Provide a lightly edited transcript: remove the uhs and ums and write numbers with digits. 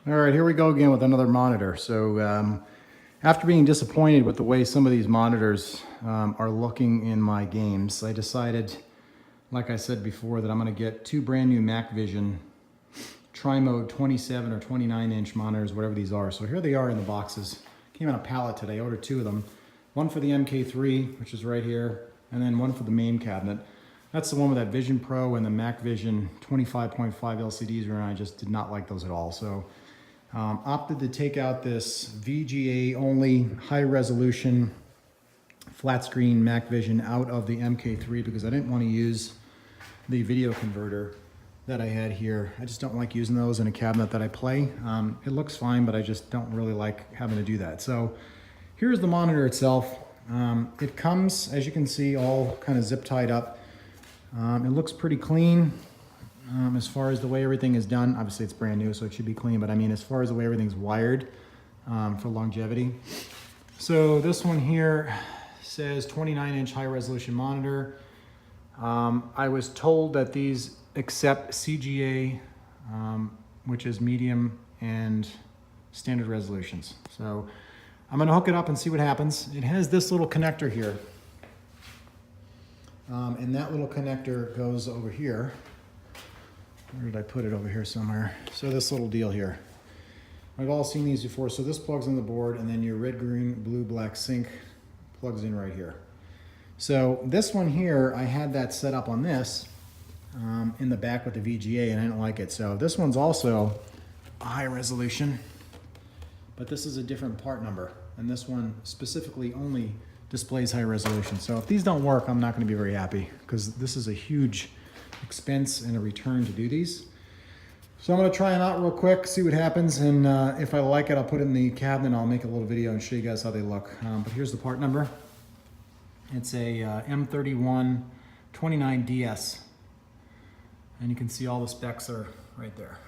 All right, here we go again with another monitor. So after being disappointed with the way some of these monitors are looking in my games, I decided, like I said before, that I'm going to get two brand new Makvision tri-mode 27 or 29 inch monitors, whatever these are. So here they are in the boxes. Came on a pallet today, ordered two of them. One for the MK3, which is right here, and then one for the main cabinet. That's the one with that Vision Pro and the Makvision 25.5 LCDs, and I just did not like those at all. So opted to take out this VGA only high resolution flat screen Makvision out of the MK3 because I didn't want to use the video converter that I had here. I just don't like using those in a cabinet that I play. It looks fine, but I just don't really like having to do that. So here's the monitor itself. It comes, as you can see, all kind of zip tied up. It looks pretty clean. As far as the way everything is done, obviously it's brand new, so it should be clean, but I mean, as far as the way everything's wired for longevity. So this one here says 29 inch high resolution monitor. I was told that these accept CGA, which is medium and standard resolutions. So I'm gonna hook it up and see what happens. It has this little connector here. And that little connector goes over here. Where did I put it? Over here somewhere. So this little deal here. I've all seen these before. So this plugs in the board, and then your red, green, blue, black sync plugs in right here. So this one here, I had that set up on this in the back with the VGA, and I didn't like it. So this one's also a high resolution, but this is a different part number. And this one specifically only displays high resolution. So if these don't work, I'm not going to be very happy because this is a huge expense and a return to do these. So I'm going to try them out real quick, see what happens, and if I like it, I'll put it in the cabinet and I'll make a little video and show you guys how they look. But here's the part number. It's a M31 29DS, and you can see all the specs are right there.